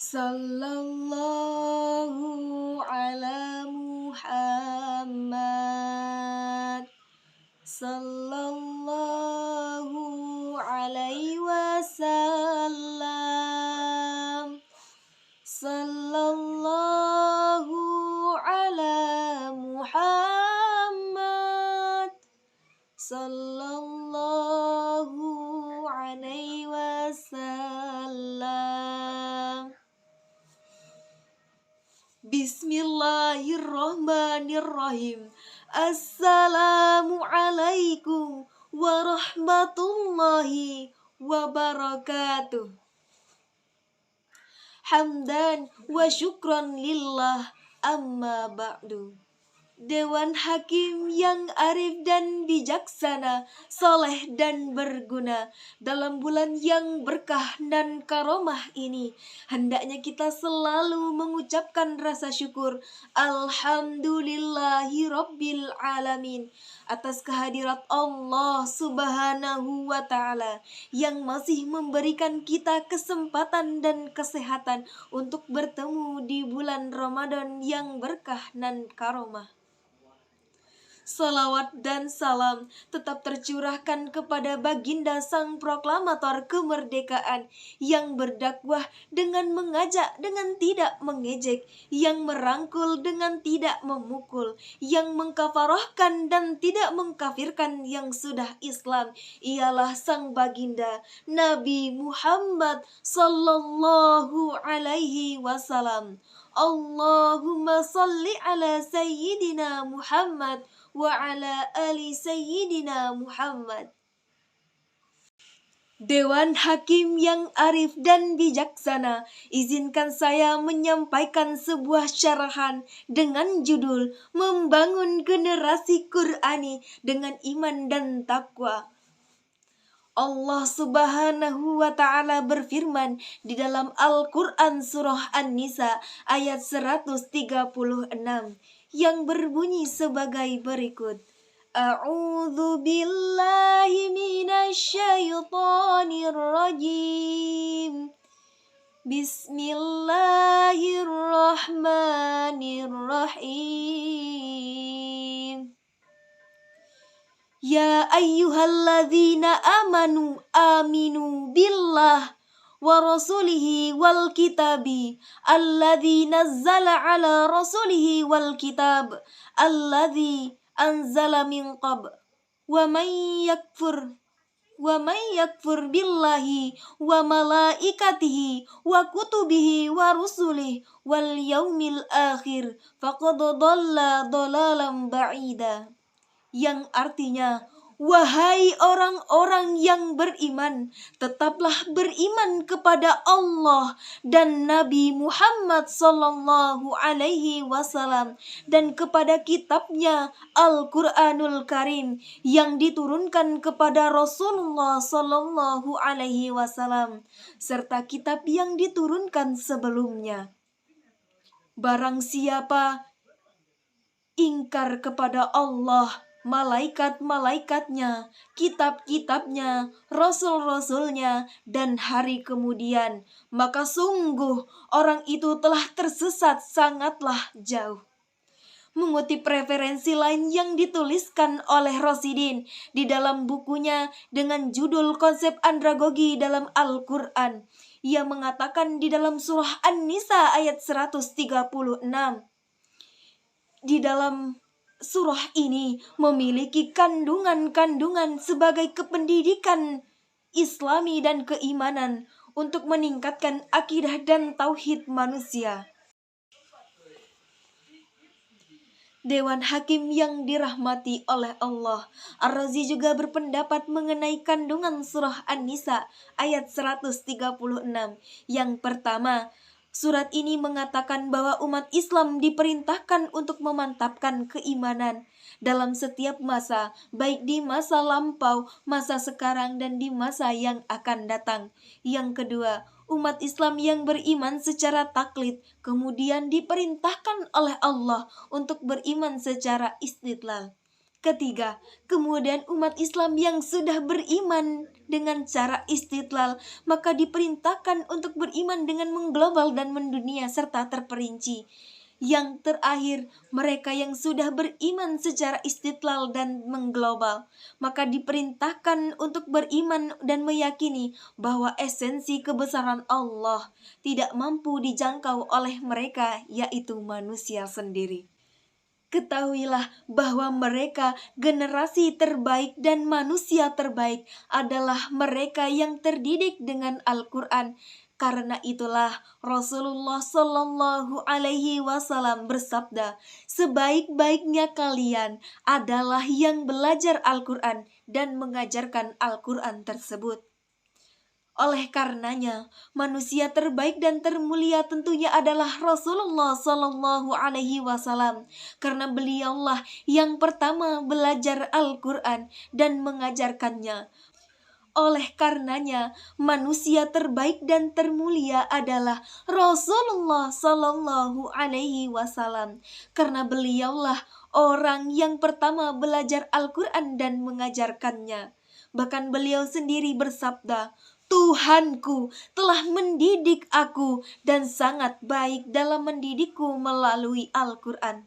Sallallahu ala Muhammad. Sallallahu alaihi wasallam. Sallallahu ala Muhammad. Sallallahu alaihi wasallam. Bismillahirrahmanirrahim. Assalamualaikum warahmatullahi wabarakatuh. Hamdan wa syukran lillah, amma ba'du. Dewan Hakim yang arif dan bijaksana, soleh dan berguna, dalam bulan yang berkah dan karomah ini, hendaknya kita selalu mengucapkan rasa syukur Alhamdulillahi Rabbil Alamin atas kehadirat Allah Subhanahu wa Ta'ala yang masih memberikan kita kesempatan dan kesehatan untuk bertemu di bulan Ramadan yang berkah dan karomah. Salawat dan salam tetap tercurahkan kepada baginda sang proklamator kemerdekaan yang berdakwah dengan mengajak dengan tidak mengejek, yang merangkul dengan tidak memukul, yang mengkafarahkan dan tidak mengkafirkan yang sudah Islam. Ialah sang baginda Nabi Muhammad sallallahu alaihi wasallam. Allahumma salli ala Sayyidina Muhammad wa ala ali Sayyidina Muhammad. Dewan Hakim yang arif dan bijaksana, izinkan saya menyampaikan sebuah syarahan dengan judul Membangun Generasi Qur'ani dengan Iman dan Takwa. Allah Subhanahu wa Ta'ala berfirman di dalam Al-Quran Surah An-Nisa ayat 136 yang berbunyi sebagai berikut. A'udzu billahi minasyaitonir rajim. Bismillahirrahmanirrahim. Ya ayyuhalladzina amanu aminu billah wa rasulihi wal kitabi alladzi nazzala ala rasulihi wal kitab alladzi anzala min qabl wa may yakfur billahi wa malaikatihi wa kutubihi wa rusulihi wal yaumil akhir faqad dhalla dhalalan ba'ida, yang artinya, wahai orang-orang yang beriman, tetaplah beriman kepada Allah dan Nabi Muhammad sallallahu alaihi wasallam dan kepada kitabnya Al-Qur'anul Karim yang diturunkan kepada Rasulullah sallallahu alaihi wasallam serta kitab yang diturunkan sebelumnya. Barang siapa ingkar kepada Allah, malaikat-malaikatnya, kitab-kitabnya, rasul-rasulnya, dan hari kemudian, maka sungguh orang itu telah tersesat sangatlah jauh. Mengutip referensi lain yang dituliskan oleh Rosidin di dalam bukunya dengan judul Konsep Andragogi dalam Al-Quran, ia mengatakan di dalam surah An-Nisa ayat 136, di dalam surah ini memiliki kandungan-kandungan sebagai kependidikan Islami dan keimanan untuk meningkatkan akidah dan tauhid manusia. Dewan Hakim yang dirahmati oleh Allah, Ar-Razi juga berpendapat mengenai kandungan surah An-Nisa ayat 136. Yang pertama, surat ini mengatakan bahwa umat Islam diperintahkan untuk memantapkan keimanan dalam setiap masa, baik di masa lampau, masa sekarang, dan di masa yang akan datang. Yang kedua, umat Islam yang beriman secara taklid kemudian diperintahkan oleh Allah untuk beriman secara istidlal. Ketiga, kemudian umat Islam yang sudah beriman dengan cara istidlal, maka diperintahkan untuk beriman dengan mengglobal dan mendunia serta terperinci. Yang terakhir, mereka yang sudah beriman secara istidlal dan mengglobal, maka diperintahkan untuk beriman dan meyakini bahwa esensi kebesaran Allah tidak mampu dijangkau oleh mereka, yaitu manusia sendiri. Ketahuilah bahwa mereka generasi terbaik dan manusia terbaik adalah mereka yang terdidik dengan Al-Quran. Karena itulah Rasulullah Shallallahu Alaihi Wasallam bersabda, sebaik-baiknya kalian adalah yang belajar Al-Quran dan mengajarkan Al-Quran tersebut. Oleh karenanya, manusia terbaik dan termulia tentunya adalah Rasulullah Shallallahu Alaihi Wasallam, karena beliaulah yang pertama belajar Al-Quran dan mengajarkannya. Oleh karenanya, manusia terbaik dan termulia adalah Rasulullah Shallallahu Alaihi Wasallam, karena beliaulah orang yang pertama belajar Al-Quran dan mengajarkannya. Bahkan beliau sendiri bersabda, Tuhanku telah mendidik aku dan sangat baik dalam mendidikku melalui Al-Quran.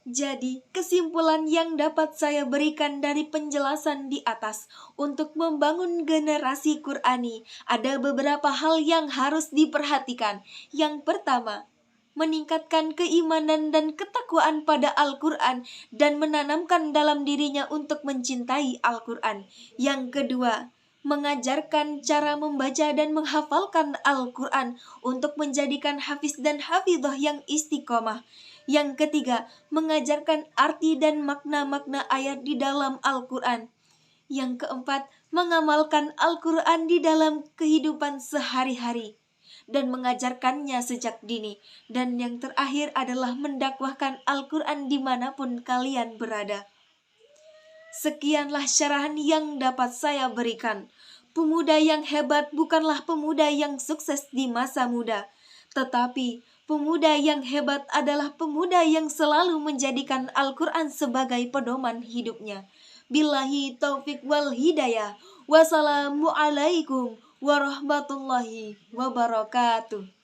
Jadi, kesimpulan yang dapat saya berikan dari penjelasan di atas, untuk membangun generasi Qurani, ada beberapa hal yang harus diperhatikan. Yang pertama, meningkatkan keimanan dan ketakwaan pada Al-Quran dan menanamkan dalam dirinya untuk mencintai Al-Quran. Yang kedua, mengajarkan cara membaca dan menghafalkan Al-Quran untuk menjadikan hafiz dan hafidhah yang istiqomah. Yang ketiga, mengajarkan arti dan makna-makna ayat di dalam Al-Quran. Yang keempat, mengamalkan Al-Quran di dalam kehidupan sehari-hari dan mengajarkannya sejak dini. Dan yang terakhir adalah mendakwahkan Al-Quran dimanapun kalian berada. Sekianlah syarahan yang dapat saya berikan. Pemuda yang hebat bukanlah pemuda yang sukses di masa muda, tetapi pemuda yang hebat adalah pemuda yang selalu menjadikan Al-Quran sebagai pedoman hidupnya. Billahi taufik wal hidayah. Wassalamualaikum warahmatullahi wabarakatuh.